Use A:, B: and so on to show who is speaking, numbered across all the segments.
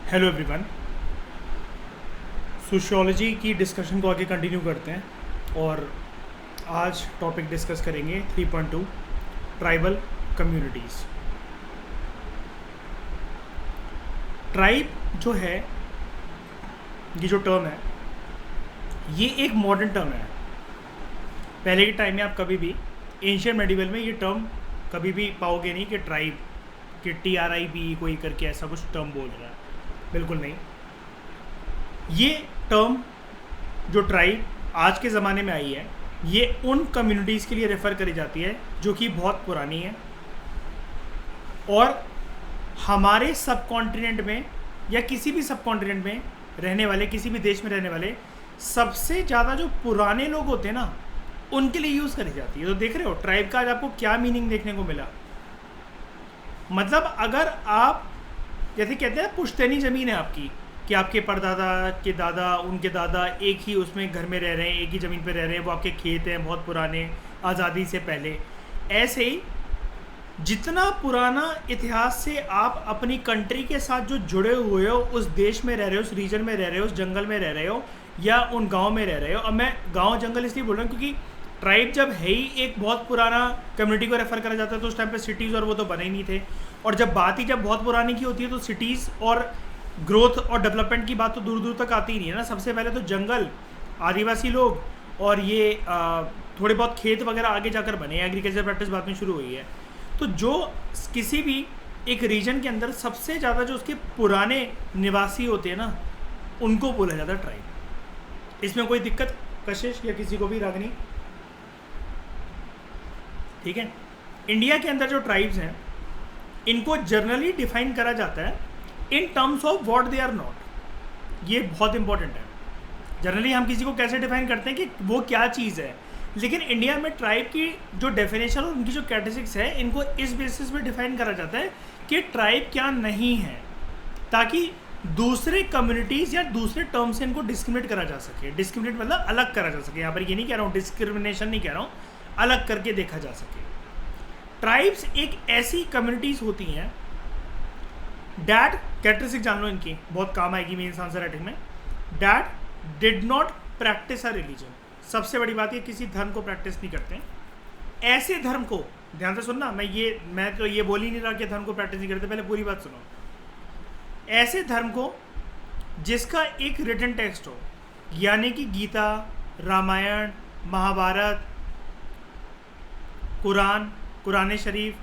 A: Hello everyone. Sociology की discussion को आगे कंटिन्यू करते हैं और आज टॉपिक डिस्कस करेंगे 3.2 ट्राइबल कम्युनिटीज़। ट्राइब जो है, ये जो टर्म है, ये एक मॉडर्न टर्म है। पहले के टाइम में आप कभी भी एंशियंट मेडिवल में ये टर्म कभी भी पाओगे नहीं कि ट्राइब कि TRIB कोई करके ऐसा कुछ टर्म बोल रहा है, बिल्कुल नहीं। ये टर्म जो ट्राइब आज के ज़माने में आई है, ये उन कम्युनिटीज़ के लिए रेफ़र करी जाती है जो कि बहुत पुरानी है और हमारे सब कॉन्टिनेंट में या किसी भी सब कॉन्टिनेंट में रहने वाले, किसी भी देश में रहने वाले सबसे ज़्यादा जो पुराने लोग होते हैं ना, उनके लिए यूज़ करी जाती है। तो देख रहे हो ट्राइब का आज आपको क्या मीनिंग देखने को मिला। मतलब अगर आप जैसे कहते हैं पुश्तैनी ज़मीन है आपकी, कि आपके परदादा के दादा, उनके दादा एक ही उसमें घर में रह रहे हैं, एक ही ज़मीन पे रह रहे हैं, वो आपके खेत हैं बहुत पुराने, आज़ादी से पहले। ऐसे ही जितना पुराना इतिहास से आप अपनी कंट्री के साथ जो जुड़े हुए हो, उस देश में रह रहे हो, उस रीजन में रह रहे हो, उस जंगल में रह रहे हो या उन गांव में रह रहे हो। अब मैं गांव जंगल इसलिए बोल रहा हूँ क्योंकि ट्राइब जब है ही एक बहुत पुराना कम्युनिटी को रेफ़र करा जाता है, तो उस टाइम पे सिटीज़ और वो तो बने ही नहीं थे। और जब बात ही जब बहुत पुरानी की होती है तो सिटीज़ और ग्रोथ और डेवलपमेंट की बात तो दूर दूर तक आती ही नहीं है ना। सबसे पहले तो जंगल, आदिवासी लोग और ये थोड़े बहुत खेत वगैरह आगे जाकर बने, एग्रीकल्चर प्रैक्टिस बाद में शुरू हुई है। तो जो किसी भी एक रीजन के अंदर सबसे ज़्यादा जो उसके पुराने निवासी होते हैं ना, उनको बोला जाता है ट्राइब। इसमें कोई दिक्कत कशिश या किसी को भी रागनी? ठीक है। इंडिया के अंदर जो ट्राइब्स हैं, इनको जनरली डिफाइन करा जाता है in terms of what they are not. ये बहुत इंपॉर्टेंट है। जनरली हम किसी को कैसे डिफाइन करते हैं कि वो क्या चीज़ है, लेकिन इंडिया में ट्राइब की जो डेफिनेशन और उनकी जो कैटेगरीज है, इनको इस बेसिस पे डिफाइन करा जाता है कि ट्राइब क्या नहीं है, ताकि दूसरे कम्युनिटीज़ या दूसरे टर्म से इनको डिस्क्रिमिनेट करा जा सके। डिस्क्रिमिनेट मतलब अलग करा जा सके। यहाँ पर ये नहीं कह रहा हूँ, डिस्क्रिमिनेशन नहीं कह रहा हूँ, अलग करके देखा जा सके। ट्राइब्स एक ऐसी कम्युनिटीज़ होती हैं, डैट कैरेक्टरिस्टिक जान लो इनकी, बहुत काम आएगी मेंस आंसर राइटिंग में। That did not practice a religion. सबसे बड़ी बात ये, किसी धर्म को प्रैक्टिस नहीं करते हैं। ऐसे धर्म को ध्यान से सुनना, मैं तो ये बोल ही नहीं रहा कि धर्म को प्रैक्टिस नहीं करते, पहले पूरी बात सुनो। ऐसे धर्म को जिसका एक रिटन टेक्स्ट हो, यानी कि गीता, रामायण, महाभारत, कुरान शरीफ,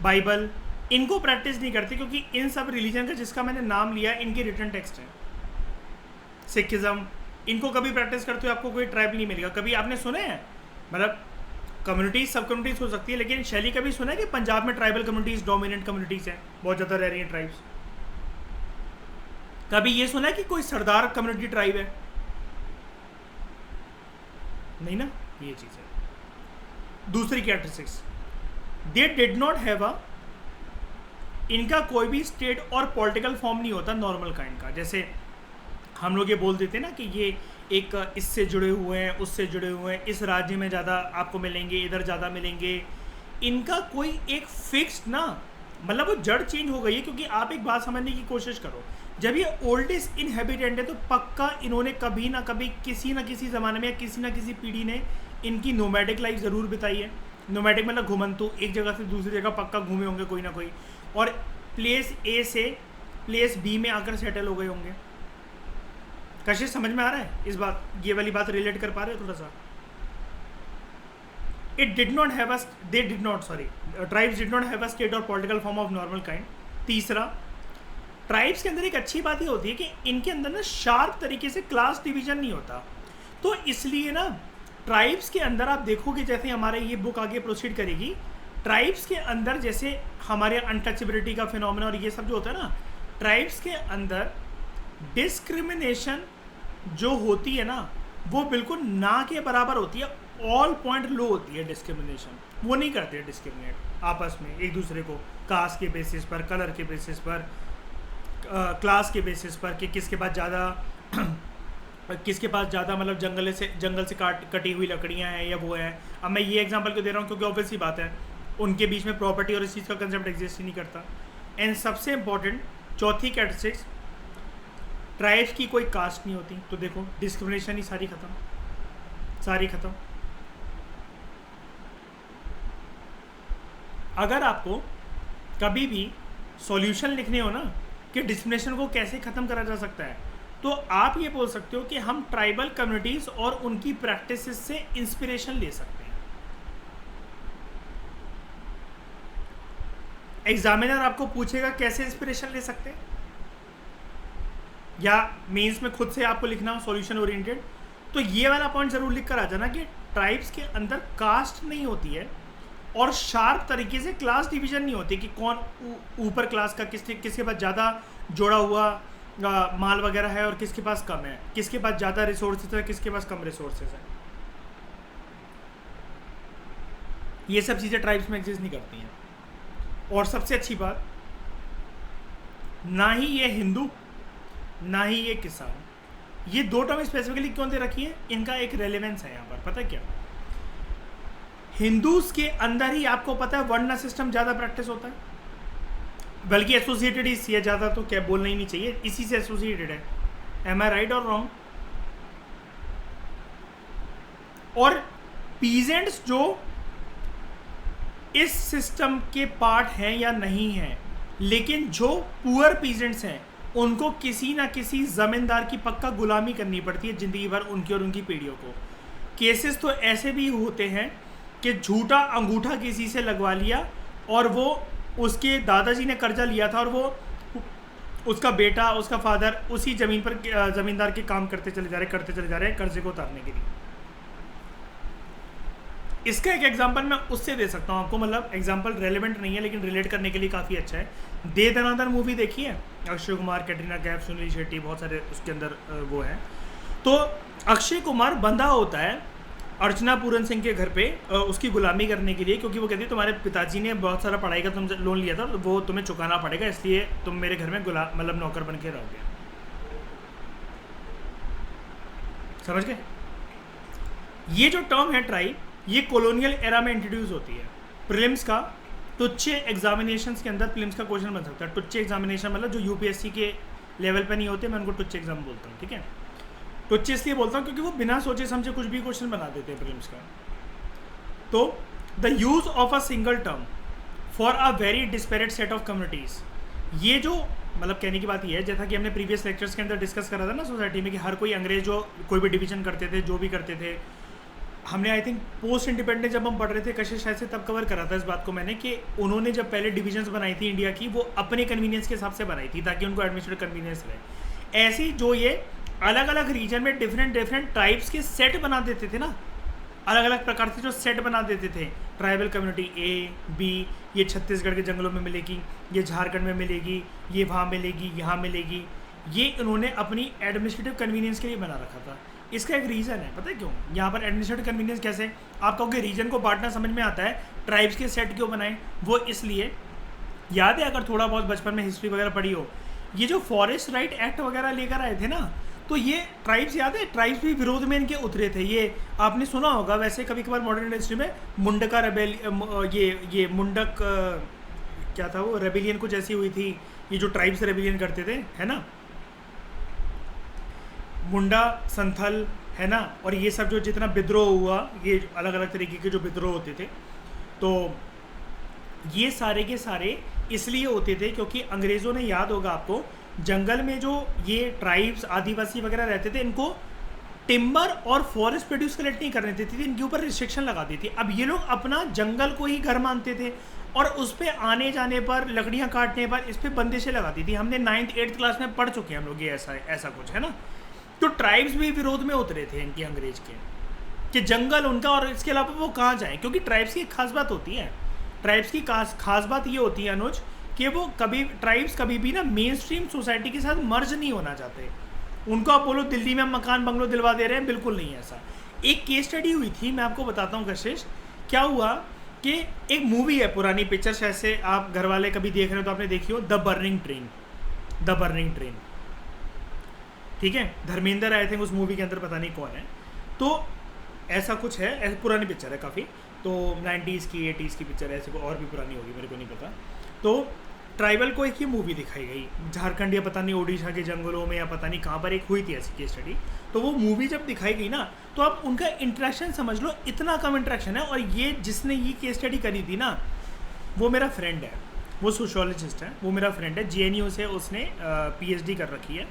A: बाइबल, इनको प्रैक्टिस नहीं करते, क्योंकि इन सब रिलीजन का जिसका मैंने नाम लिया, इनके रिटन टेक्स्ट हैं। सिखिज्म, इनको कभी प्रैक्टिस करते हो आपको कोई ट्राइब नहीं मिलेगा। कभी आपने सुने हैं, मतलब कम्युनिटीज़ सब कम्युनिटीज़ हो सकती है, लेकिन शैली कभी सुना है कि पंजाब में ट्राइबल कम्युनिटीज़ डोमिनेंट कम्युनिटीज़ हैं, बहुत ज़्यादा रह रही हैं ट्राइब्स? कभी ये सुना है कि कोई सरदार कम्युनिटी ट्राइब है? नहीं ना, ये चीज़ है। दूसरी characteristics, they did not have अ, इनका कोई भी स्टेट और पॉलिटिकल फॉर्म नहीं होता नॉर्मल काइंड का। जैसे हम लोग ये बोल देते हैं ना कि ये एक इससे जुड़े हुए हैं, उससे जुड़े हुए हैं, इस राज्य में ज़्यादा आपको मिलेंगे, इधर ज़्यादा मिलेंगे। इनका कोई एक फिक्स्ड ना, मतलब वो जड़ चेंज हो गई है। क्योंकि आप एक बात समझने की कोशिश करो, जब ये ओल्डेस्ट इनहेबिटेंट है तो पक्का इन्होंने कभी ना कभी किसी न किसी ज़माने में या किसी न किसी पीढ़ी ने इनकी नोमैडिक लाइफ ज़रूर बिताई है। नोमैडिक मतलब घुमंतु, एक जगह से दूसरी जगह पक्का घूमे होंगे कोई ना कोई, और प्लेस ए से प्लेस बी में आकर सेटल हो गए होंगे। कशिश समझ में आ रहा है इस बात, ये वाली बात रिलेट कर पा रहे हो थोड़ा सा? It did not have a, they did not, sorry, tribes did not have a state और political form of normal kind. तीसरा, ट्राइब्स के अंदर एक अच्छी बात ये होती है कि इनके अंदर ना शार्प तरीके से क्लास डिवीजन नहीं होता। तो इसलिए ना ट्राइब्स के अंदर आप देखोगे, जैसे हमारे ये बुक आगे प्रोसीड करेगी, ट्राइब्स के अंदर जैसे हमारे अनटचेबिलिटी का फिनोमेना और ये सब जो होता है ना, ट्राइब्स के अंदर डिस्क्रिमिनेशन जो होती है ना, वो बिल्कुल ना के बराबर होती है। ऑल पॉइंट लो होती है डिस्क्रिमिनेशन। वो नहीं करते डिस्क्रिमिनेट आपस में एक दूसरे को, कास्ट के बेसिस पर, कलर के बेसिस पर, क्लास के बेसिस पर, कि किसके पास ज़्यादा मतलब जंगल से कटी हुई लकड़ियाँ हैं या वो हैं। अब मैं ये एग्जांपल क्यों दे रहा हूँ, क्योंकि ऑब्वियस ही बात है उनके बीच में प्रॉपर्टी और इस चीज़ का कंसेप्ट एग्जिस्ट ही नहीं करता। एंड सबसे इम्पॉर्टेंट, चौथी कैरेक्टरिस्टिक्स, ट्राइब्स की कोई कास्ट नहीं होती। तो देखो डिस्क्रिमिनेशन ही सारी खत्म, सारी खत्म। अगर आपको कभी भी सॉल्यूशन लिखने हो ना कि डिस्क्रिमिनेशन को कैसे ख़त्म करा जा सकता है, तो आप ये बोल सकते हो कि हम ट्राइबल कम्युनिटीज़ और उनकी प्रैक्टिसेस से इंस्पिरेशन ले सकते हैं। एग्जामिनर आपको पूछेगा कैसे इंस्पिरेशन ले सकते हैं, या मेंस में खुद से आपको लिखना हो सॉल्यूशन ओरिएंटेड, तो ये वाला पॉइंट ज़रूर लिख कर आ जाना कि ट्राइब्स के अंदर कास्ट नहीं होती है और शार्प तरीके से क्लास डिवीजन नहीं होती कि कौन ऊपर क्लास का किसके पास ज़्यादा जोड़ा हुआ माल वगैरह है और किसके पास कम है, किसके पास ज़्यादा रिसोर्सेज है, किसके पास कम रिसोर्सेज है। ये सब चीज़ें ट्राइब्स में एग्जिस्ट नहीं करती हैं। और सबसे अच्छी बात, ना ही ये हिंदू ना ही ये किसान, ये दो टर्म स्पेसिफिकली क्यों दे रखी है, इनका एक रेलेवेंस है यहाँ पर। पता है क्या, हिंदूज के अंदर ही आपको पता है वर्ण सिस्टम ज़्यादा प्रैक्टिस होता है, बल्कि एसोसिएटेड इससे है ज़्यादा, तो क्या बोलना ही नहीं चाहिए, इसी से एसोसिएटेड है। एम आई राइट और रॉन्ग? और पीजेंट्स जो इस सिस्टम के पार्ट हैं या नहीं हैं, लेकिन जो पुअर पीजेंट्स हैं उनको किसी ना किसी ज़मींदार की पक्का गुलामी करनी पड़ती है ज़िंदगी भर, उनकी और उनकी पीढ़ियों को। केसेस तो ऐसे भी होते हैं कि झूठा अंगूठा किसी से लगवा लिया और वो उसके दादाजी ने कर्जा लिया था और वो उसका बेटा, उसका फादर उसी ज़मीन पर ज़मींदार के काम करते चले जा रहे हैं कर्जे को उतारने के लिए। इसका एक एग्जांपल मैं उससे दे सकता हूँ आपको, मतलब एग्जांपल रेलेवेंट नहीं है लेकिन रिलेट करने के लिए काफ़ी अच्छा है। दे दनादन मूवी देखी है, अक्षय कुमार, कैटरीना कैफ, सुनील शेट्टी, बहुत सारे उसके अंदर वो हैं। तो अक्षय कुमार बंधा होता है अर्चना पूरन सिंह के घर पे उसकी गुलामी करने के लिए, क्योंकि वो कहती है तुम्हारे पिताजी ने बहुत सारा पढ़ाई का तुम लोन लिया था, तो वो तुम्हें चुकाना पड़ेगा, इसलिए तुम मेरे घर में मतलब नौकर बन के रहोगे। समझ गए? ये जो टर्म है ट्राइब, ये कॉलोनियल एरा में इंट्रोड्यूस होती है। प्रीलिम्स का टुच्चे एग्जामिनेशंस के अंदर प्रीलिम्स का क्वेश्चन बन सकता है। टुच्चे एग्जामिनेशन मतलब जो यूपीएससी के लेवल पे नहीं होते, मैं उनको टुच्चे एग्जाम बोलता हूँ। ठीक है, टुच्चे इसलिए बोलता हूँ क्योंकि वो बिना सोचे समझे कुछ भी क्वेश्चन बना देते हैं प्रीलिम्स का। तो the use of a single term for a very desperate set of communities, ये जो मतलब कहने की बात ये है, जैसा कि हमने प्रीवियस लेक्चर्स के अंदर डिस्कस करा था ना सोसाइटी में, कि हर कोई अंग्रेज जो कोई भी डिवीजन करते थे, जो भी करते थे, हमने आई थिंक पोस्ट इंडिपेंडेंस जब हम पढ़ रहे थे कशिश शायद से तब कवर करा था इस बात को मैंने, कि उन्होंने जब पहले डिविजन्स बनाई थी इंडिया की, वो अपने कन्वीनियंस के हिसाब से बनाई थी ताकि उनको एडमिनिस्ट्रेटिव कन्वीनियंस रहे। ऐसे ही जो ये अलग अलग रीजन में डिफरेंट ट्राइब्स के सेट बना देते थे ना, अलग अलग प्रकार से जो सेट बना देते थे, ट्राइबल कम्युनिटी ए बी, ये छत्तीसगढ़ के जंगलों में मिलेगी, ये झारखंड में मिलेगी, ये वहाँ मिलेगी, यहाँ मिलेगी, ये उन्होंने अपनी एडमिनिस्ट्रेटिव कन्वीनियंस के लिए बना रखा था। इसका एक रीज़न है, पता है क्यों? यहाँ पर एडमिनिस्ट्रेटिव कन्वीनियंस कैसे, आप कहोगे रीजन को बांटना समझ में आता है, ट्राइब्स के सेट क्यों बनाए? वो इसलिए, याद है अगर थोड़ा बहुत बचपन में हिस्ट्री वगैरह पढ़ी हो, ये जो फॉरेस्ट राइट एक्ट वगैरह लेकर आए थे ना, तो ये ट्राइब्स, याद है ट्राइब्स भी विरोध में इनके उतरे थे। ये आपने सुना होगा वैसे कभी कभार मॉडर्न हिस्ट्री में, मुंडका ये मुंडक क्या था वो, रेबिलियन कुछ ऐसी हुई थी, ये जो ट्राइब्स रेबिलियन करते थे, है ना, मुंडा, संथल, है ना, और ये सब जो जितना विद्रोह हुआ, ये अलग अलग तरीके के जो विद्रोह होते थे, तो ये सारे के सारे इसलिए होते थे क्योंकि अंग्रेज़ों ने, याद होगा आपको, जंगल में जो ये ट्राइब्स आदिवासी वगैरह रहते थे, इनको टिम्बर और फॉरेस्ट प्रोड्यूस कलेक्ट नहीं करने देती थी, इनके ऊपर रिस्ट्रिक्शन लगा दी थी। अब ये लोग अपना जंगल को ही घर मानते थे और उस पर आने जाने पर, लकड़ियाँ काटने पर इस पर बंदिशें लगा दी थी। हमने 9th 8th क्लास में पढ़ चुके हैं हम लोग ये, ऐसा कुछ है ना। तो ट्राइब्स भी विरोध में उतरे थे इनके, अंग्रेज के, कि जंगल उनका, और इसके अलावा वो कहाँ जाएँ, क्योंकि ट्राइब्स की खास बात होती है, ट्राइब्स की खास बात ये होती है अनुज, कि वो ट्राइब्स कभी भी ना मेन स्ट्रीम सोसाइटी के साथ मर्ज नहीं होना चाहते। उनको आप बोलो दिल्ली में मकान बंगलो दिलवा दे रहे हैं, बिल्कुल नहीं है ऐसा। एक केस स्टडी हुई थी, मैं आपको बताता हूँ कशिश, क्या हुआ कि एक मूवी है, पुरानी पिक्चर, शायद से आप घर वाले कभी देख रहे हो तो आपने देखी हो, द बर्निंग ट्रेन, ठीक है, धर्मेंद्र आई थिंक उस मूवी के अंदर, पता नहीं कौन है, तो ऐसा कुछ है, ऐसी पुरानी पिक्चर है काफ़ी, तो 90s की 80s की पिक्चर है, ऐसे को और भी पुरानी होगी, मेरे को नहीं पता। तो ट्राइबल को एक ही मूवी दिखाई गई, झारखंड या पता नहीं ओडिशा के जंगलों में या पता नहीं कहाँ पर एक हुई थी ऐसी केस स्टडी। तो वो मूवी जब दिखाई गई ना, तो आप उनका इंटरेक्शन समझ लो, इतना कम इंटरेक्शन है। और ये जिसने ये केस स्टडी करी थी ना, वो मेरा फ्रेंड है, वो सोशोलॉजिस्ट है, वो मेरा फ्रेंड है, JNU से उसने PhD कर रखी है।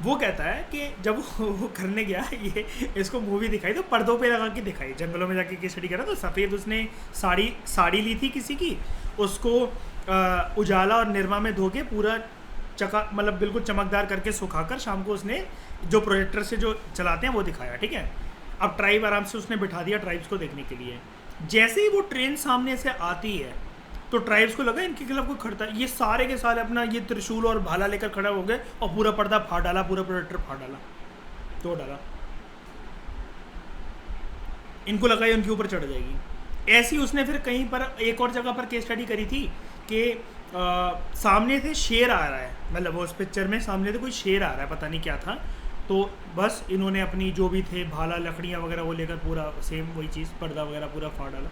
A: वो कहता है कि जब वो करने गया, ये इसको मूवी दिखाई तो पर्दों पे लगा के दिखाई, जंगलों में जाके केस स्टडी करा। तो सफ़ेद उसने साड़ी ली थी किसी की, उसको उजाला और निरमा में धो के पूरा मतलब बिल्कुल चमकदार करके सुखाकर शाम को उसने जो प्रोजेक्टर से जो चलाते हैं वो दिखाया, ठीक है। अब ट्राइब आराम से उसने बिठा दिया ट्राइब्स को देखने के लिए। जैसे ही वो ट्रेन सामने से आती है तो ट्राइब्स को लगा इनके खिलाफ कोई खड़ता है, ये सारे के सारे अपना ये त्रिशूल और भाला लेकर खड़ा हो गए और पूरा पर्दा फाड़ डाला, पूरा प्रोजेक्टर फाड़ डाला, तोड़ डाला। इनको लगा ये उनके ऊपर चढ़ जाएगी। ऐसी उसने फिर कहीं पर एक और जगह पर केस स्टडी करी थी कि सामने से शेर आ रहा है, मतलब वो उस पिक्चर में सामने से कोई शेर आ रहा है, पता नहीं क्या था। तो बस इन्होंने अपनी जो भी थे भाला लकड़ियाँ वगैरह वो लेकर पूरा सेम वही चीज़ पर्दा वगैरह पूरा फाड़ डाला।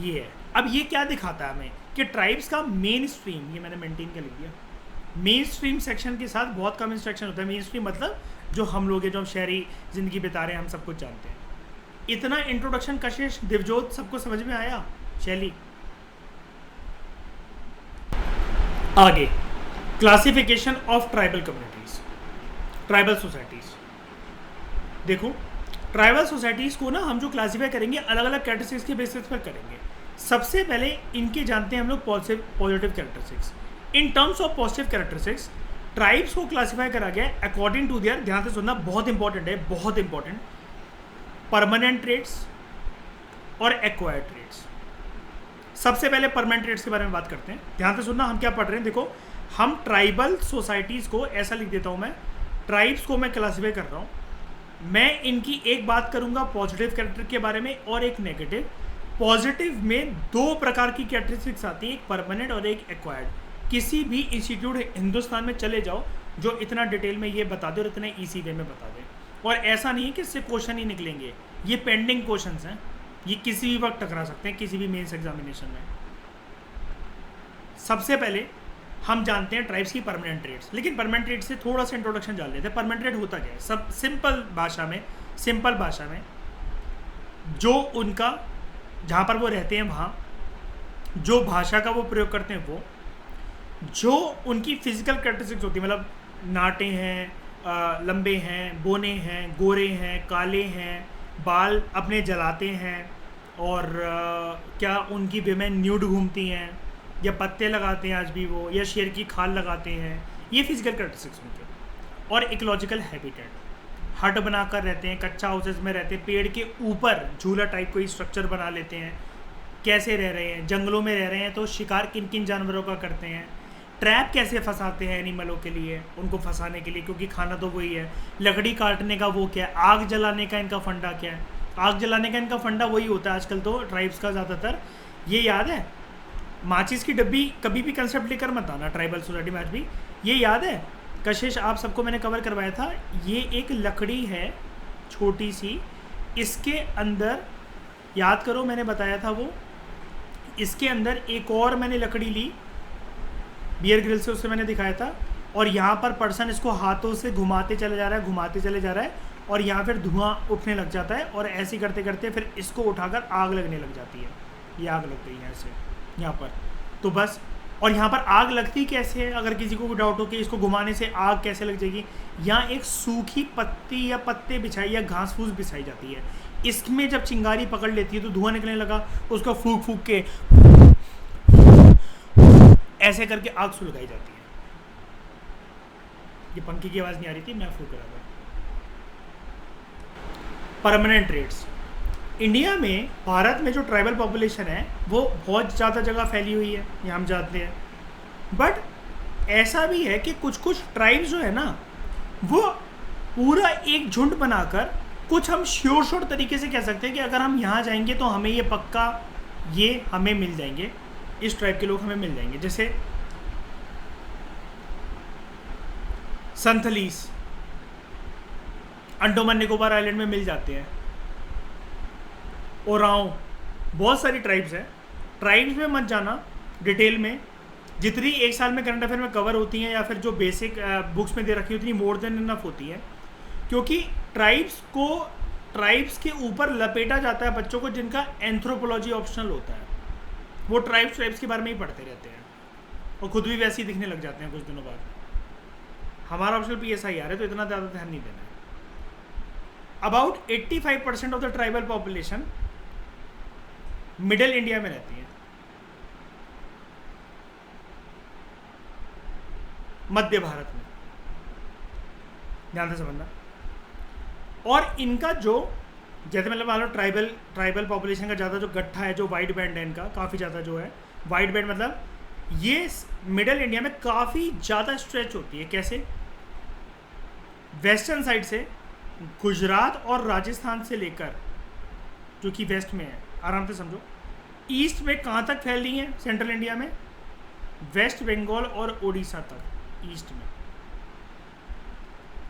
A: ये है। अब ये क्या दिखाता है हमें कि ट्राइब्स का मेन स्ट्रीम, ये मैंने मेंटेन कर लिख दिया, मेन स्ट्रीम सेक्शन के साथ बहुत कम इंस्ट्रक्शन होता है। मेन स्ट्रीम मतलब जो हम लोग हैं, जो हम शहरी ज़िंदगी बिता रहे हैं, हम सब कुछ जानते हैं। इतना इंट्रोडक्शन कशिश दिवजोत सबको समझ में आया? शैली आगे, classification of tribal communities, tribal societies. देखो, ट्राइबल सोसाइटीज़ को ना हम जो क्लासीफाई करेंगे अलग अलग कैरेक्टरिस्टिक्स के बेसिस पर करेंगे। सबसे पहले इनके जानते हैं हम लोग positive characteristics. In terms of positive characteristics tribes को क्लासीफाई करा गया अकॉर्डिंग टू देयर, ध्यान से सुनना, बहुत इंपॉर्टेंट है, बहुत इंपॉर्टेंट, परमानेंट ट्रेड्स और एक्वायर्ड ट्रेड्स। सबसे पहले परमानेंट ट्रेड्स के बारे में बात करते हैं। ध्यान से सुनना, हम क्या पढ़ रहे हैं। देखो, हम ट्राइबल सोसाइटीज़ को ऐसा लिख देता हूँ मैं, ट्राइब्स को मैं क्लासीफाई कर रहा हूँ। मैं इनकी एक बात करूंगा पॉजिटिव कैरेक्टर के बारे में और एक नेगेटिव। पॉजिटिव में दो प्रकार की कैरेक्टरिस्टिक्स आती है, एक परमानेंट और एक एक्वायर्ड। किसी भी इंस्टीट्यूट हिंदुस्तान में चले जाओ जो इतना डिटेल में ये बता दे और इतने ईजी वे में बता दे। और ऐसा नहीं है कि इससे क्वेश्चन ही निकलेंगे, ये पेंडिंग क्वेश्चन हैं, ये किसी भी वक्त टकरा सकते हैं किसी भी मेंस एग्जामिनेशन में। सबसे पहले हम जानते हैं ट्राइब्स की परमानेंट ट्रेड्स, लेकिन परमानेंट ट्रेड्स से थोड़ा सा इंट्रोडक्शन जान लेते हैं। परमानेंट ट्रेड होता क्या है? सब सिंपल भाषा में जो उनका जहाँ पर वो रहते हैं वहाँ जो भाषा का वो प्रयोग करते हैं, वो जो उनकी फिजिकल कैरेक्टरिस्टिक्स होती है, मतलब नाटे हैं, लंबे हैं, बोने हैं, गोरे हैं, काले हैं, बाल अपने जलाते हैं, और क्या उनकी विमेन न्यूड घूमती हैं या पत्ते लगाते हैं आज भी वो, या शेर की खाल लगाते हैं, ये फिजिकल कैरेक्टरिस्टिक्स उनके। और इकोलॉजिकल हैबिटेट, हट बनाकर रहते हैं, कच्चा हाउसेस में रहते हैं, पेड़ के ऊपर झूला टाइप कोई स्ट्रक्चर बना लेते हैं। कैसे रह रहे हैं? जंगलों में रह रहे हैं तो शिकार किन किन जानवरों का करते हैं, ट्रैप कैसे फंसाते हैं एनिमलों के लिए, उनको फंसाने के लिए, क्योंकि खाना तो वही है। लकड़ी काटने का वो क्या है, आग जलाने का इनका फंडा क्या है? आग जलाने का इनका फंडा वही होता है आजकल तो ट्राइब्स का ज़्यादातर। ये याद है, माचिस की डब्बी कभी भी कंसेप्ट लेकर मत आना ट्राइबल सोसाइटी में आज भी। ये याद है कशिश, आप सबको मैंने कवर करवाया था, ये एक लकड़ी है छोटी सी, इसके अंदर याद करो मैंने बताया था वो, इसके अंदर एक और मैंने लकड़ी ली बियर ग्रिल से, उससे मैंने दिखाया था। और यहाँ पर पर्सन इसको हाथों से घुमाते चले जा रहा है और यहाँ फिर धुआं उठने लग जाता है, और ऐसे करते करते फिर इसको उठाकर आग लगने लग जाती है। ये आग लग गई है ऐसे यहाँ पर, तो बस। और यहाँ पर आग लगती कैसे है, अगर किसी को डाउट हो कि इसको घुमाने से आग कैसे लग जाएगी, यहाँ एक सूखी पत्ती या पत्ते बिछाई या घास फूस बिछाई जाती है। इसमें जब चिंगारी पकड़ लेती है तो धुआं निकलने लगा, उसको फूक फूक के ऐसे करके आग सुलगाई जाती है। ये पंखे की आवाज़ नहीं आ रही थी, मैं फूक रहा था। परमानेंट ट्रेड्स, इंडिया में, भारत में जो ट्राइबल पॉपुलेशन है वो बहुत ज़्यादा जगह फैली हुई है, ये हम जानते हैं। बट ऐसा भी है कि कुछ कुछ ट्राइब्स जो है ना, वो पूरा एक झुंड बनाकर, कुछ हम श्योर तरीके से कह सकते हैं कि अगर हम यहाँ जाएंगे तो हमें ये पक्का, ये हमें मिल जाएंगे, इस ट्राइब के लोग हमें मिल जाएंगे। जैसे संथलीस अंडोमान निकोबार आइलैंड में मिल जाते हैं। ओराओं, बहुत सारी ट्राइब्स हैं ट्राइब्स में मत जाना डिटेल में, जितनी एक साल में करंट अफेयर में कवर होती हैं या फिर जो बेसिक बुक्स में दे रखी होती है मोर देन इनफ होती है, क्योंकि ट्राइब्स के ऊपर लपेटा जाता है बच्चों को जिनका एंथ्रोपोलॉजी ऑप्शनल होता है। वो ट्राइब्स के बारे में ही पढ़ते रहते हैं और खुद भी वैसे ही दिखने लग जाते हैं कुछ दिनों बाद। हमारा ऑप्शनल PSI आ रहा है तो इतना ज़्यादा ध्यान नहीं देना है। About 85% of the tribal population middle India में रहती है, मध्य भारत में, ध्यान से समझना। और इनका जो जैसे मतलब मान लो ट्राइबल पॉपुलेशन का ज़्यादा जो गट्ठा है, जो वाइड बैंड है इनका काफ़ी ज़्यादा जो है वाइड बैंड, मतलब ये मिडिल इंडिया में काफ़ी ज़्यादा स्ट्रेच होती है। कैसे? वेस्टर्न साइड से गुजरात और राजस्थान से लेकर जो कि वेस्ट में है, आराम से समझो, ईस्ट में कहाँ तक फैल रही है सेंट्रल इंडिया में, वेस्ट बंगाल और उड़ीसा तक ईस्ट में।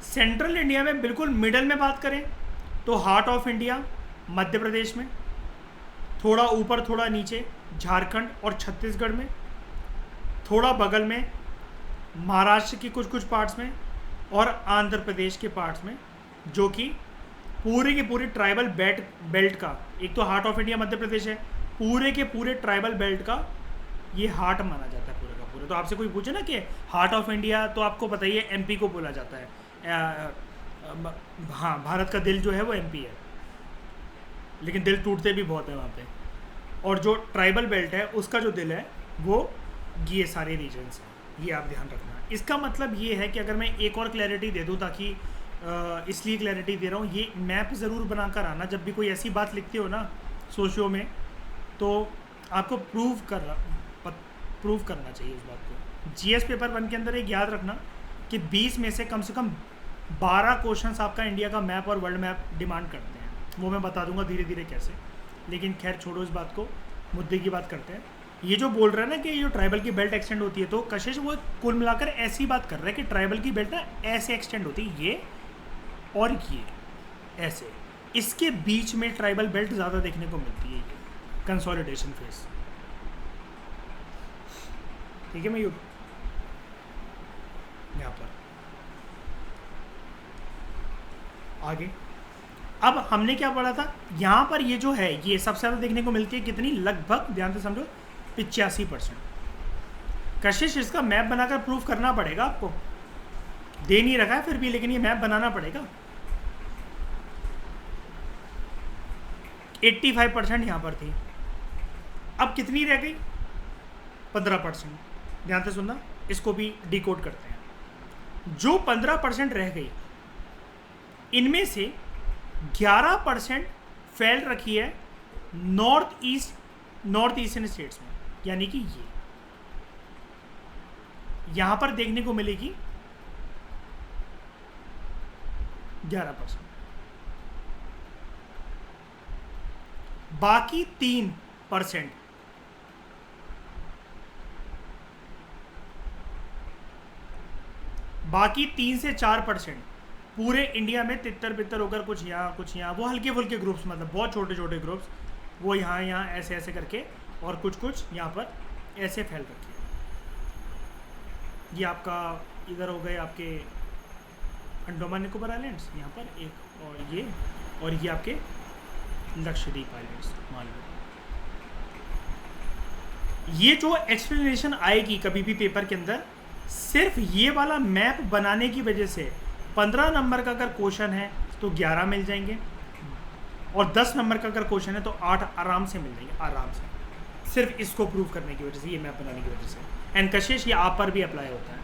A: सेंट्रल इंडिया में बिल्कुल मिडल में बात करें तो heart of India Madhya Pradesh में, थोड़ा ऊपर थोड़ा नीचे झारखंड और छत्तीसगढ़ में, थोड़ा बगल में महाराष्ट्र की कुछ पार्ट्स में और आंध्र प्रदेश के पार्ट्स में, जो कि पूरी की पूरी ट्राइबल बेल्ट का, एक तो heart of India Madhya Pradesh है, पूरे के पूरे ट्राइबल बेल्ट का ये हार्ट माना जाता है पूरे का पूरे। तो आपसे कोई पूछे ना कि हार्ट ऑफ इंडिया, तो आपको पता ही है MP को बोला जाता है। हाँ, भारत का दिल जो है वो MP है, लेकिन दिल टूटते भी बहुत है वहाँ पे। और जो ट्राइबल बेल्ट है उसका जो दिल है वो ये सारे रीजन्स हैं, ये आप ध्यान रखना। इसका मतलब ये है कि अगर मैं एक और क्लैरिटी दे दूँ, ताकि इसलिए क्लैरिटी दे रहा हूँ, ये मैप ज़रूर बना कर आना जब भी कोई ऐसी बात लिखते हो ना सोशियो में, तो आपको प्रूव करना चाहिए उस बात को। GS पेपर 1 के अंदर एक याद रखना कि 20 में से कम 12 क्वेश्चंस आपका इंडिया का मैप और वर्ल्ड मैप डिमांड करते हैं। वो मैं बता दूंगा धीरे धीरे कैसे, लेकिन खैर छोड़ो इस बात को, मुद्दे की बात करते हैं। ये जो बोल रहा है ना कि जो ट्राइबल की बेल्ट एक्सटेंड होती है, तो कशिश वो कुल मिलाकर ऐसी बात कर रहा है कि ट्राइबल की बेल्ट ना ऐसे एक्सटेंड होती है, ये और ये ऐसे, इसके बीच में ट्राइबल बेल्ट ज़्यादा देखने को मिलती है, ये कंसोलिडेशन फेस। ठीक है, मैं यहाँ पर आगे, अब हमने क्या पढ़ा था यहाँ पर, ये जो है ये सबसे ज़्यादा देखने को मिलती है कितनी, लगभग ध्यान से समझो 85%। कशिश इसका मैप बनाकर प्रूफ करना पड़ेगा आपको, दे नहीं रखा है फिर भी, लेकिन ये मैप बनाना पड़ेगा। 85% यहाँ पर थी, अब कितनी रह गई? 15%। ध्यान से सुनना, इसको भी डिकोड करते हैं। जो 15% रह गई, इनमें से 11% फैल रखी है नॉर्थ ईस्टर्न स्टेट्स में, यानी कि ये यहां पर देखने को मिलेगी 11%। बाकी 3%, बाकी 3 से 4% पूरे इंडिया में तितर बितर होकर कुछ यहाँ, वो हल्के फुल्के ग्रुप्स, मतलब बहुत छोटे छोटे ग्रुप्स, वो यहाँ ऐसे ऐसे करके, और कुछ यहाँ पर ऐसे फैल रखे। ये आपका इधर हो गए आपके अंडमान निकोबार आइलैंड्स, यहाँ पर एक, और ये आपके लक्षद्वीप आइलैंड्स मान लो। ये जो एक्सप्लेनेशन आएगी कभी भी पेपर के अंदर, सिर्फ ये वाला मैप बनाने की वजह से 15 नंबर का अगर क्वेश्चन है तो 11 मिल जाएंगे, और 10 नंबर का अगर क्वेश्चन है तो 8 आराम से मिल जाएंगे, आराम से, सिर्फ इसको प्रूव करने की वजह से, ये मैप बनाने की वजह से। एंड कशिश ये आप पर भी अप्लाई होता है।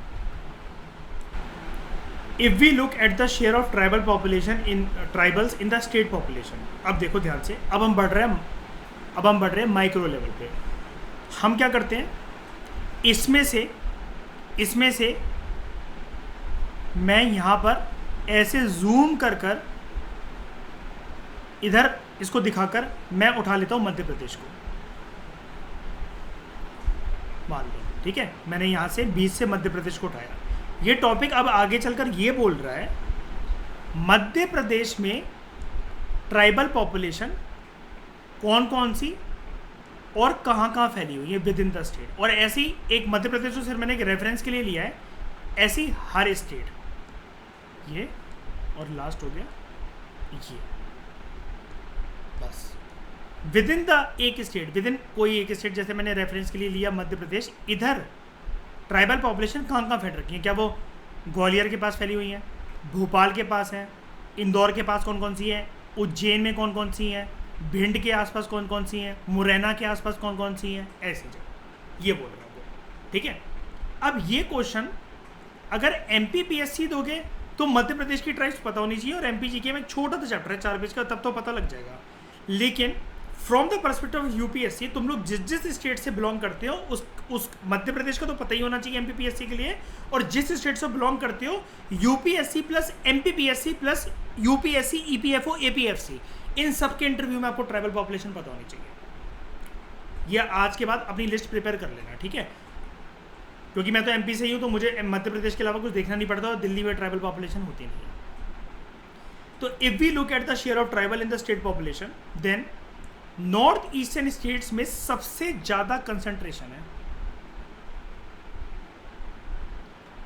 A: If we look at the share of tribal population in tribals in the state population, अब देखो ध्यान से, अब हम बढ़ रहे हैं माइक्रो लेवल पे। हम क्या करते हैं, इसमें से मैं यहाँ पर ऐसे जूम कर इधर इसको दिखाकर मैं उठा लेता हूँ मध्य प्रदेश को, मान लो, ठीक है, मैंने यहाँ से 20 से मध्य प्रदेश को उठाया। ये टॉपिक अब आगे चलकर ये बोल रहा है मध्य प्रदेश में ट्राइबल पॉपुलेशन कौन कौन सी और कहाँ कहाँ फैली हुई है विद इन द स्टेट। और ऐसी एक मध्य प्रदेश को सिर्फ मैंने एक रेफरेंस के लिए लिया है, ऐसी हर स्टेट, ये और लास्ट हो गया ये, बस विद इन द एक स्टेट, विद इन कोई एक स्टेट, जैसे मैंने रेफरेंस के लिए लिया मध्य प्रदेश, इधर ट्राइबल पॉपुलेशन कहाँ कहाँ फैल रखी है। क्या वो ग्वालियर के पास फैली हुई है, भोपाल के पास है, इंदौर के पास कौन कौन सी है, उज्जैन में कौन कौन सी है, भिंड के आसपास कौन कौन सी हैं, मुरैना के आसपास कौन कौन सी हैं, ऐसी जगह ये बोल रहा हूँ। ठीक है, अब ये क्वेश्चन अगर MPPSC दोगे तो मध्य प्रदेश की ट्राइब्स पता होनी चाहिए, और MPGK में छोटा सा चैप्टर है 4 पेज का, तब तो पता लग जाएगा। लेकिन from the perspective of UPSC, तुम लोग जिस जिस स्टेट से बिलोंग करते हो उस मध्य प्रदेश का तो पता ही होना चाहिए MPPSC के लिए, और जिस स्टेट से बिलोंग करते हो UPSC plus MPPSC plus UPSC EPFO APFC, इन सब के इंटरव्यू में आपको ट्राइबल पॉपुलेशन पता होनी चाहिए। यह आज के बाद अपनी लिस्ट प्रिपेयर कर लेना, ठीक है, क्योंकि मैं तो MP से ही हूँ, तो मुझे मध्य प्रदेश के अलावा कुछ देखना नहीं पड़ता, और दिल्ली में ट्राइबल पॉपुलेशन होती नहीं है। तो if we look at the share of tribal in the state population, then north eastern states में सबसे ज्यादा कंसंट्रेशन है।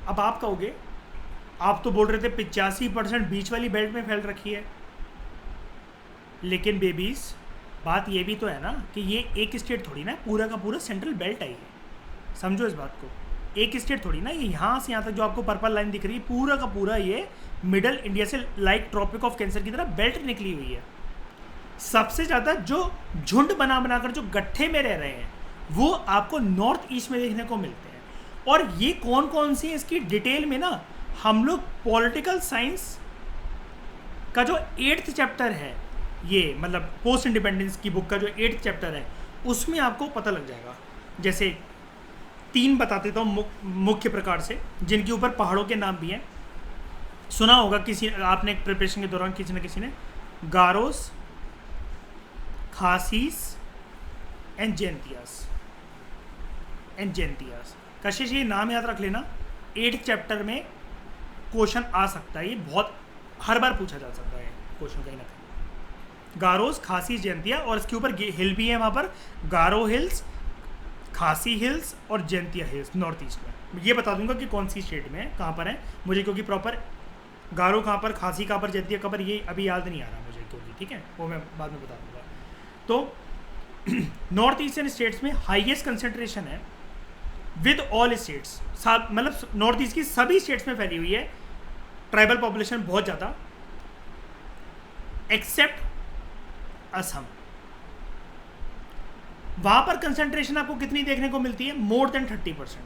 A: अब आप कहोगे, आप तो बोल रहे थे 85% बीच वाली बेल्ट में फैल रखी है, लेकिन बेबीज बात ये भी तो है ना कि ये एक स्टेट थोड़ी ना, पूरा का पूरा सेंट्रल बेल्ट आई है, समझो इस बात को। एक स्टेट थोड़ी ना, ये यहाँ से यहाँ तक जो आपको पर्पल लाइन दिख रही है, पूरा का पूरा ये मिडल इंडिया से लाइक ट्रॉपिक ऑफ कैंसर की तरह बेल्ट निकली हुई है। सबसे ज़्यादा जो झुंड बना बनाकर जो गट्ठे में रह रहे हैं वो आपको नॉर्थ ईस्ट में देखने को मिलते हैं। और ये कौन कौन सी है, इसकी डिटेल में ना हम लोग पॉलिटिकल साइंस का जो 8th चैप्टर है, ये मतलब पोस्ट इंडिपेंडेंस की बुक का जो 8th चैप्टर है, उसमें आपको पता लग जाएगा। जैसे 3 बता देता हूँ मुख्य प्रकार से, जिनके ऊपर पहाड़ों के नाम भी हैं। सुना होगा किसी आपने प्रिपरेशन के दौरान किसी न किसी ने, गारोस, खासीस एंड जैंतियास। कशिश ये नाम याद रख लेना, 8th चैप्टर में क्वेश्चन आ सकता है, ये बहुत हर बार पूछा जा सकता है क्वेश्चन कहीं ना कहीं। गारोस, खासी, जैंतिया, और इसके ऊपर हिल भी है, वहाँ पर गारो हिल्स, खासी हिल्स और जैंतिया हिल्स नॉर्थ ईस्ट में। ये बता दूंगा कि कौन सी स्टेट में कहाँ पर है मुझे, क्योंकि प्रॉपर गारो कहाँ पर, खासी कहाँ पर, जैंतिया कहाँ पर, ये अभी याद नहीं आ रहा मुझे क्योंकि, ठीक है, वो मैं बाद में बता दूंगा। तो नॉर्थ ईस्टर्न स्टेट्स में हाईएस्ट कंसेंट्रेशन है विद ऑल स्टेट्स, मतलब नॉर्थ ईस्ट की सभी स्टेट्स में फैली हुई है ट्राइबल पॉपुलेशन बहुत ज़्यादा, एक्सेप्ट असम। वहां पर कंसेंट्रेशन आपको कितनी देखने को मिलती है, मोर देन 30%,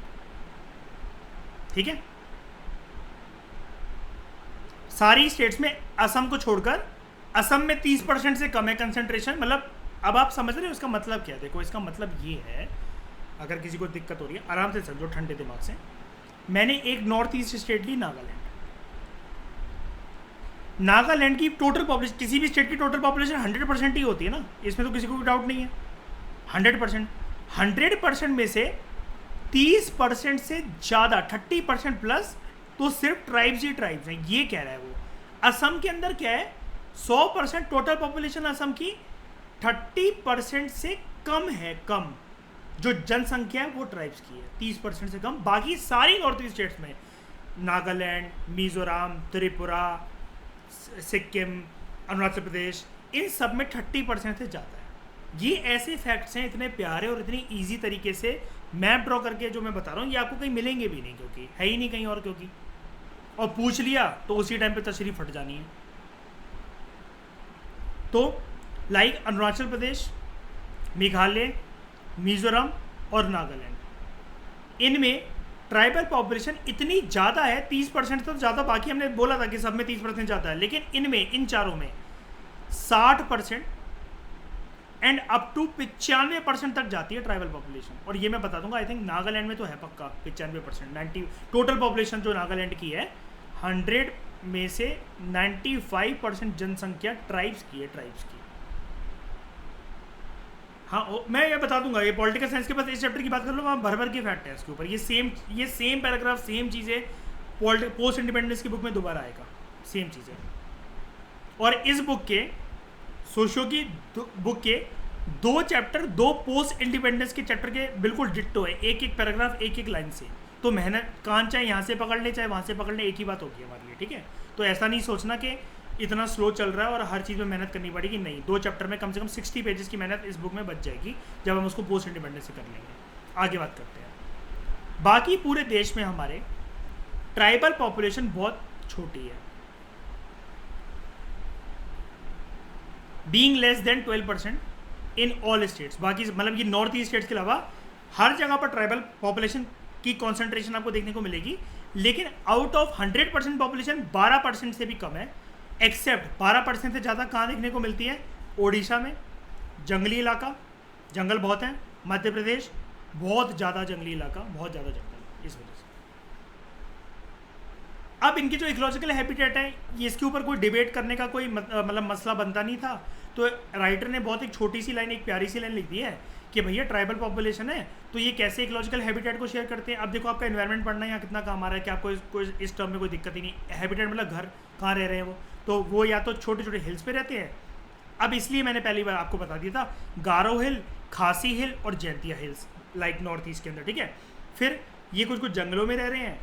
A: ठीक है। सारी स्टेट्स में असम को छोड़कर, असम में 30% से कम है कंसेंट्रेशन। मतलब अब आप समझ रहे हो इसका मतलब क्या है, देखो इसका मतलब ये है, अगर किसी को दिक्कत हो रही है आराम से समझो ठंडे दिमाग से। मैंने एक नॉर्थ ईस्ट स्टेट ली, नागालैंड। नागालैंड की टोटल पॉपुलेशन, किसी भी स्टेट की टोटल पॉपुलेशन 100% ही होती है ना, इसमें तो किसी को भी डाउट नहीं है। 100% में से 30% से ज़्यादा, 30% प्लस तो सिर्फ ट्राइब्स ही ट्राइब्स हैं, ये कह रहा है वो। असम के अंदर क्या है, 100% टोटल पॉपुलेशन असम की 30% से कम है, कम जो जनसंख्या है वो ट्राइब्स की है, 30% से कम। बाकी सारी नॉर्थ ईस्ट स्टेट्स में, नागालैंड, मिजोरम, त्रिपुरा, सिक्किम, अरुणाचल प्रदेश, इन सब में 30% से ज़्यादा है। ये ऐसे फैक्ट्स हैं, इतने प्यारे और इतनी ईजी तरीके से मैप ड्रॉ करके जो मैं बता रहा हूँ, ये आपको कहीं मिलेंगे भी नहीं, क्योंकि है ही नहीं कहीं और, क्योंकि और पूछ लिया तो उसी टाइम पे तशरीफ फट जानी है। तो लाइक अरुणाचल प्रदेश, मेघालय, मिजोरम और नागालैंड, इनमें ट्राइबल पॉपुलेशन इतनी ज़्यादा है, 30% तो ज़्यादा। बाकी हमने बोला था कि सब में 30% ज़्यादा है, लेकिन इनमें, इन चारों में 60% एंड अप टू 95% तक जाती है ट्राइबल पॉपुलेशन। और ये मैं बता दूंगा, आई थिंक नागालैंड में तो है पक्का 95%। 90 टोटल पॉपुलेशन जो नागालैंड की है, 100 में से 95% जनसंख्या ट्राइब्स की है, ट्राइब्स की। हाँ, मैं ये बता दूंगा, ये पॉलिटिकल साइंस के पास इस चैप्टर की बात कर लो, वहाँ भर भर के फैक्ट है इसके ऊपर। ये सेम पैराग्राफ, सेम चीज़ें पोस्ट इंडिपेंडेंस की बुक में दोबारा आएगा, सेम चीज़ें। और इस बुक के, सोशियो की बुक के दो चैप्टर दो पोस्ट इंडिपेंडेंस के चैप्टर के बिल्कुल डिट्टो है, एक एक पैराग्राफ एक एक लाइन से। तो मेहनत कान चाहे यहाँ से पकड़ ले चाहे वहाँ से पकड़ ले, एक ही बात होगी हमारे लिए, ठीक है। तो ऐसा नहीं सोचना कि इतना स्लो चल रहा है और हर चीज़ में मेहनत करनी पड़ेगी, नहीं। दो चैप्टर में कम से कम 60 पेजेस की मेहनत इस बुक में बच जाएगी जब हम उसको पोस्ट इंडिपेंडेंस से कर लेंगे। आगे बात करते हैं। बाकी पूरे देश में हमारे ट्राइबल पॉपुलेशन बहुत छोटी है, being less than 12% in all states. बाकी मतलब ये नॉर्थ ईस्ट स्टेट्स के अलावा हर जगह पर ट्राइबल पॉपुलेशन की कॉन्सेंट्रेशन आपको देखने को मिलेगी, लेकिन आउट ऑफ 100% पॉपुलेशन 12% से भी कम है। एक्सेप्ट 12% से ज़्यादा कहाँ देखने को मिलती है? ओडिशा में, जंगली इलाका, जंगल बहुत हैं। मध्य प्रदेश बहुत ज़्यादा जंगली इलाका, बहुत ज़्यादा जंगल, इस वजह से। अब इनकी जो इकोलॉजिकल हैबिटेट है, ये इसके ऊपर कोई डिबेट करने का कोई मतलब मसला बनता नहीं था। तो राइटर ने बहुत एक छोटी सी लाइन, एक प्यारी सी लाइन लिख दी है कि भैया ट्राइबल पॉपुलेशन है तो ये कैसे इकोलॉजिकल हैबिटेट को शेयर करते हैं। अब देखो आपका एनवायरनमेंट पढ़ना यहाँ कितना काम आ रहा है कि आपको कोई इस टर्म में कोई दिक्कत ही नहीं। हैबिटेट मतलब घर, कहाँ रह रहे हैं वो, तो वो या तो छोटे छोटे हिल्स पे रहते हैं। अब इसलिए मैंने पहली बार आपको बता दिया था, गारो हिल, खासी हिल और Jaintia hills, like north east के अंदर, ठीक है। फिर ये कुछ कुछ जंगलों में रह रहे हैं,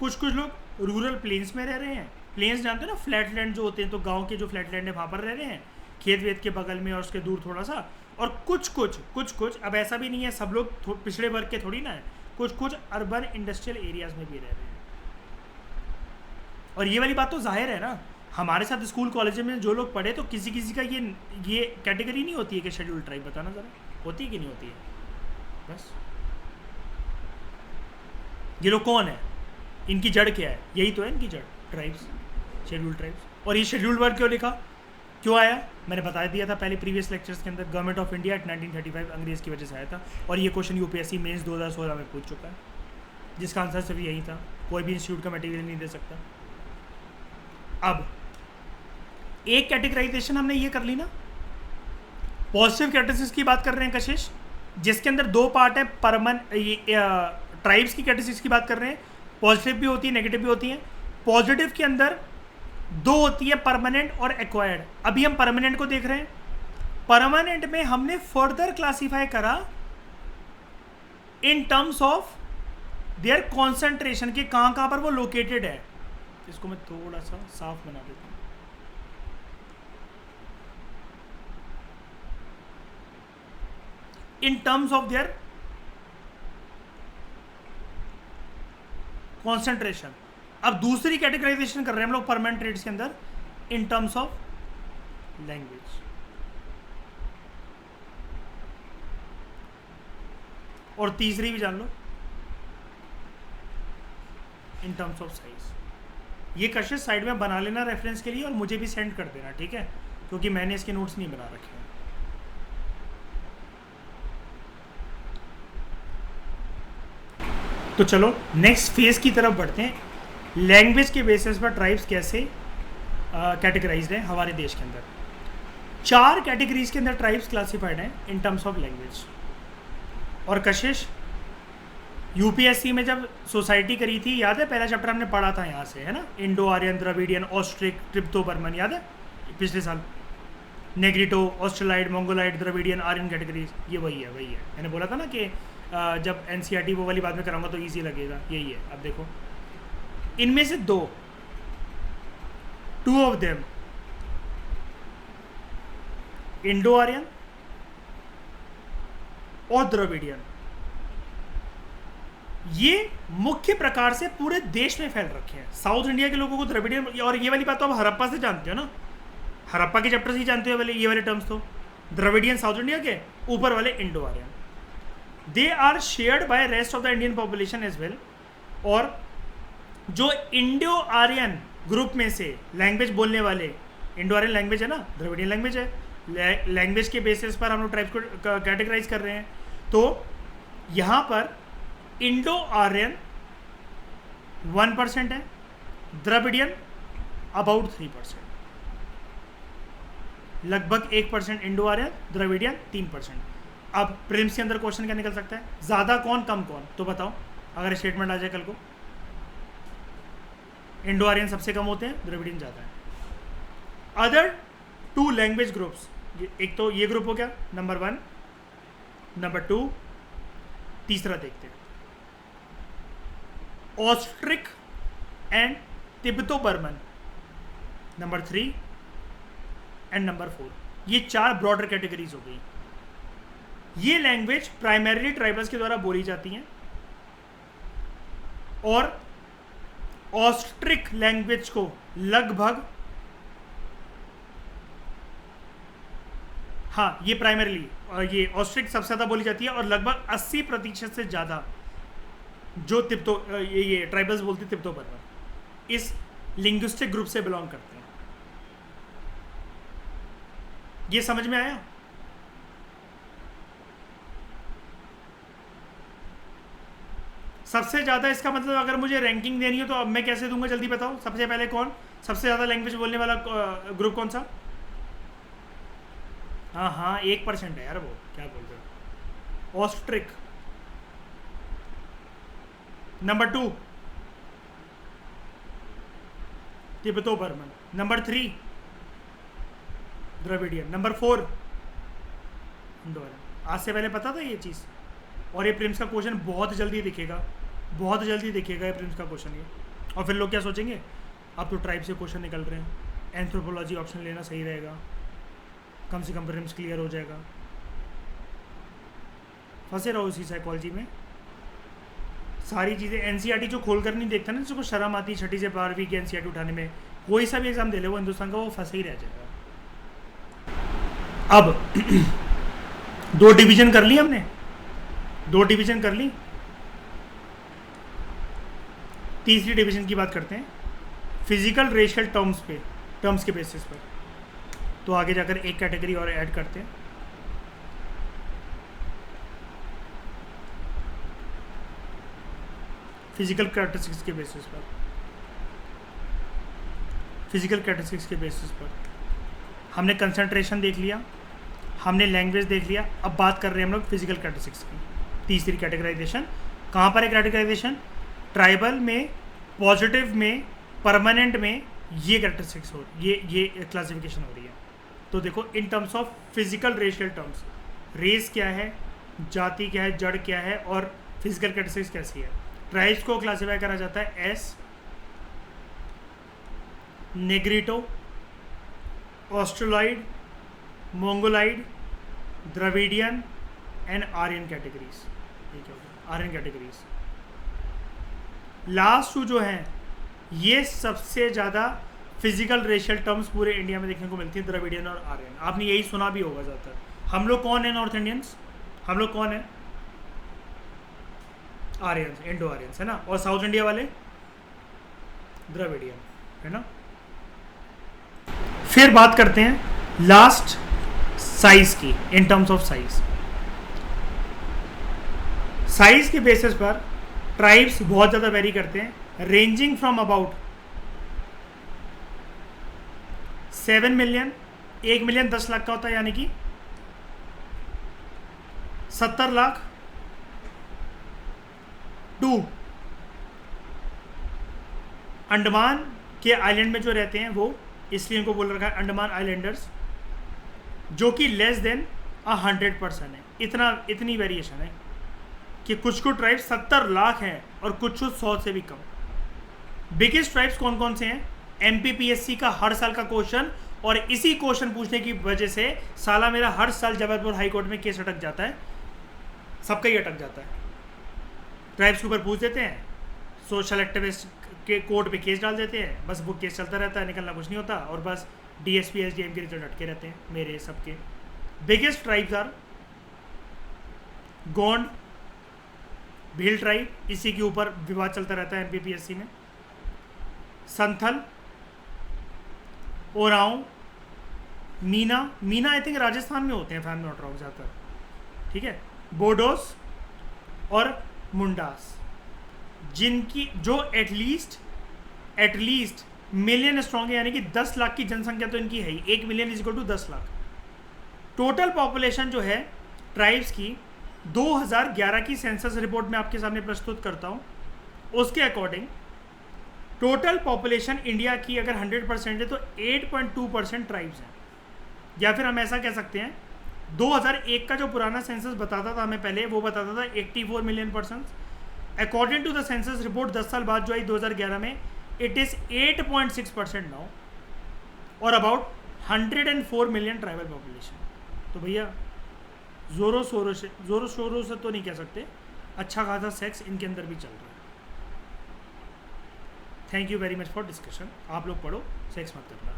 A: कुछ कुछ लोग रूरल प्लेन्स में रह रहे हैं। प्लेन्स जानते हो ना, फ्लैट लैंड जो होते हैं, तो गाँव के जो फ्लैट लैंड है वहाँ पर रह रहे हैं, खेत वेत के बगल में और उसके दूर थोड़ा सा। और कुछ कुछ अब ऐसा भी नहीं है सब लोग पिछड़े वर्ग के थोड़ी ना है, कुछ कुछ अर्बन इंडस्ट्रियल एरियाज में भी रह रहे हैं। और ये वाली बात तो जाहिर है ना, हमारे साथ स्कूल कॉलेज में जो लोग पढ़े तो किसी किसी का ये कैटेगरी नहीं होती है कि शेड्यूल्ड ट्राइब। बताना ज़रा, होती है कि नहीं होती है? बस ये लोग कौन है, इनकी जड़ क्या है? यही तो है इनकी जड़, ट्राइब्स, शेड्यूल्ड ट्राइब्स। और ये शेड्यूल्ड वर्ग क्यों लिखा, क्यों आया? मैंने बता दिया था पहले प्रीवियस लेक्चर्स के अंदर। गवर्नमेंट ऑफ इंडिया 1935 अंग्रेज़ की वजह से आया था, और ये क्वेश्चन यूपीएससी मेंस 2016 में पूछ चुका है, जिसका आंसर सिर्फ यही था। कोई भी इंस्टीट्यूट का मटेरियल नहीं दे सकता। अब एक कैटेगराइजेशन हमने ये कर ली ना, पॉजिटिव कैरेक्टरिस्टिक्स की बात कर रहे हैं कशिश, जिसके अंदर दो पार्ट है। ट्राइब्स की कैरेक्टरिस्टिक्स की बात कर रहे हैं, पॉजिटिव भी होती है नेगेटिव भी होती हैं। पॉजिटिव के अंदर दो होती है, परमानेंट और एक्वायर्ड। अभी हम परमानेंट को देख रहे हैं। परमानेंट में हमने फर्दर क्लासीफाई करा इन टर्म्स ऑफ देयर कॉन्सेंट्रेशन के कहां कहां पर वो लोकेटेड है। इसको मैं थोड़ा सा साफ बना देता हूं। इन टर्म्स ऑफ देयर कॉन्सेंट्रेशन। अब दूसरी कैटेगराइजेशन कर रहे हैं हम लोग परमानेंट ट्रेड्स के अंदर इन टर्म्स ऑफ लैंग्वेज, और तीसरी भी जान लो इन टर्म्स ऑफ साइज। ये क्वेश्चन साइड में बना लेना रेफरेंस के लिए, और मुझे भी सेंड कर देना, ठीक है, क्योंकि मैंने इसके नोट्स नहीं बना रखे हैं। तो चलो नेक्स्ट फेज की तरफ बढ़ते हैं। लैंग्वेज के बेसिस पर ट्राइब्स कैसे कैटेगराइज्ड हैं हमारे देश के अंदर। 4 कैटेगरीज के अंदर ट्राइब्स क्लासिफाइड हैं इन टर्म्स ऑफ लैंग्वेज। और कशिश, यूपीएससी में जब सोसाइटी करी थी, याद है पहला चैप्टर हमने पढ़ा था यहाँ से, है ना, Indo Aryan, Dravidian, Austric, Tibeto Burman, याद है पिछले साल। Negrito, Australoid, Mongoloid, Dravidian, Aryan categories, ये वही है मैंने बोला था ना कि जब एनसीईआरटी वो वाली बाद में कराऊंगा तो ईजी लगेगा, यही है। अब देखो इनमें से two of them Indo Aryan और द्रविडियन, ये मुख्य प्रकार से पूरे देश में फैल रखे हैं। साउथ इंडिया के लोगों को द्रविडियन, और ये वाली बात तो आप हड़प्पा से जानते हो ना, हड़प्पा के चैप्टर से ही जानते हो ये वाले टर्म्स। तो द्रविडियन साउथ इंडिया के, ऊपर वाले Indo Aryan, they are shared by rest of the Indian population as well. और जो इंडो आर्यन ग्रुप में से लैंग्वेज बोलने वाले, इंडो आर्यन लैंग्वेज है ना, द्रविडियन लैंग्वेज है, लैंग्वेज के बेसिस पर हम लोग ट्राइब्स को कैटेगराइज कर रहे हैं। तो यहाँ पर इंडो आर्यन 1% है, द्रविडियन अबाउट 3%, लगभग 1% इंडो आर्यन, द्रविडियन 3%। अब प्रीलिम्स के अंदर क्वेश्चन क्या निकल सकता है, ज़्यादा कौन कम कौन, तो बताओ अगर स्टेटमेंट आ जाए कल को। इंडो आर्यन सबसे कम होते हैं, द्रविडियन ज़्यादा है। अदर 2 लैंग्वेज ग्रुप्स एक तो ये ग्रुप हो गया नंबर 1, नंबर 2, तीसरा देखते हैं Austric and Tibeto Burman, number 3 and number 4। ये 4 ब्रॉडर कैटेगरीज हो गई। ये लैंग्वेज प्राइमरीली ट्राइबल्स के द्वारा बोली जाती हैं और ऑस्ट्रिक लैंग्वेज को लगभग, हाँ ये प्राइमरीली, ये ऑस्ट्रिक सबसे ज़्यादा बोली जाती है और लगभग 80% से ज़्यादा जो ये ट्राइबल्स बोलते हैं तिब्बतो बर्मन इस लिंग्विस्टिक ग्रुप से बिलोंग करते हैं। ये समझ में आया? सबसे ज़्यादा इसका मतलब अगर मुझे रैंकिंग देनी हो तो अब मैं कैसे दूंगा, जल्दी बताओ। सबसे पहले कौन सबसे ज़्यादा लैंग्वेज बोलने वाला ग्रुप कौन सा? हाँ 1% है यार, वो क्या बोल रहे हो, Austric. Number 2 Tibeto Burman, number 3 Dravidian, number 4 Indo Aryan. आज से पहले पता था ये चीज़? और ये प्रिम्स का क्वेश्चन बहुत जल्दी दिखेगा, बहुत जल्दी दिखेगा ये प्रिम्स का क्वेश्चन ये। और फिर लोग क्या सोचेंगे, अब तो ट्राइब से क्वेश्चन निकल रहे हैं, एंथ्रोपोलॉजी ऑप्शन लेना सही रहेगा, कम से कम प्रिम्स क्लियर हो जाएगा। फंसे रहो इसी साइकोलॉजी में। सारी चीज़ें एनसीईआरटी जो खोल कर नहीं देखता ना, जिसको शर्म आती है 6ठी से 12वीं की एनसीईआरटी उठाने में, कोई सा भी एग्जाम दे ले वो हिंदुस्तान का, वो फंसे ही रह जाएगा। अब 2 डिवीजन कर ली हमने, 2 डिवीजन कर ली। तीसरी डिवीजन की बात करते हैं, फिजिकल रेशियल टर्म्स के बेसिस पर। तो आगे जाकर एक कैटेगरी और ऐड करते हैं, फिजिकल कैरेक्टरिस्टिक्स के बेसिस पर। फिजिकल कैरेक्टरिस्टिक्स के बेसिस पर हमने कंसंट्रेशन देख लिया, हमने लैंग्वेज देख लिया, अब बात कर रहे हैं हम लोग फिजिकल कैरेक्टरिस्टिक्स की। तीसरी कैटेगराइजेशन कहाँ पर है? कैटेगराइजेशन ट्राइबल में, पॉजिटिव में, परमानेंट में, ये कैरेक्टरिस्टिक्स हो, ये क्लासिफिकेशन हो रही है। तो देखो in terms of physical racial terms, race क्या है, जाति क्या है, जड़ क्या है और फिजिकल कैरेक्टरिस्टिक्स कैसी है। ट्राइब्स को क्लासिफाई करा जाता है as, Negrito, Australoid, Mongoloid, Dravidian and Aryan categories. Aryan categories last 2 जो हैं ये सबसे ज़्यादा फिजिकल रेशियल टर्म्स पूरे इंडिया में देखने को मिलती है, द्रविडियन और आर्यन। आपने यही सुना भी होगा ज़्यादातर। हम लोग कौन है नॉर्थ इंडियंस? हम लोग कौन है? आर्यंस, इंडो आर्यंस है ना। और साउथ इंडिया वाले द्रविडियन है ना। फिर बात करते हैं लास्ट साइज की, इन टर्म्स ऑफ साइज। साइज के बेसिस पर ट्राइब्स बहुत ज़्यादा वेरी करते हैं, ranging from about 7 million, 1 million 10 lakh का होता है, यानी कि 70 लाख टू अंडमान के आइलैंड में जो रहते हैं वो, इसलिए उनको बोल रखा है अंडमान आइलैंडर्स, जो कि लेस देन 100% है। इतनी वेरिएशन है कि कुछ ट्राइब्स 70 लाख हैं और कुछ 100 से भी कम। बिगेस्ट ट्राइब्स कौन कौन से हैं? एमपीपीएससी का हर साल का क्वेश्चन, और इसी क्वेश्चन पूछने की वजह से साला मेरा हर साल जबलपुर हाई कोर्ट में केस अटक जाता है, सबका ही अटक जाता है। ट्राइब्स के ऊपर पूछ देते हैं, सोशल एक्टिविस्ट के कोर्ट पे केस डाल देते हैं, बस वो केस चलता रहता है, निकलना कुछ नहीं होता, और बस डीएसपी एसडीएम के रिजल्ट अटके रहते हैं मेरे सबके। Biggest tribes are Gond, Bhil tribe, इसी के ऊपर विवाद चलता रहता है एमपीपीएससी में, संथल, ओरांव, मीना आई थिंक राजस्थान में होते हैं, फैम नॉट रॉन्ग ज़्यादातर, ठीक है, बोडोस और मुंडास, जिनकी जो एटलीस्ट मिलियन स्ट्रॉन्ग है, यानी कि 10 लाख की जनसंख्या तो इनकी है ही। 1 million is equal to 10 lakh. Total population जो है ट्राइब्स की 2011 की सेंसस रिपोर्ट में आपके सामने प्रस्तुत करता हूँ। उसके अकॉर्डिंग टोटल पॉपुलेशन इंडिया की अगर 100% है तो 8.2% ट्राइब्स हैं, या फिर हम ऐसा कह सकते हैं 2001 का जो पुराना सेंसस बताता था हमें पहले, वो बताता था 84 million persons. According to the census report 10 साल बाद जो आई 2011 में, इट इज़ 8.6% नाउ, और अबाउट 104 मिलियन ट्राइबल पॉपुलेशन। तो भैया ज़ोरों शोरों से तो नहीं कह सकते, अच्छा खासा सेक्स इनके अंदर भी चल रहा है। Thank you very much for discussion. आप लोग पढ़ो, सेक्स मत करना।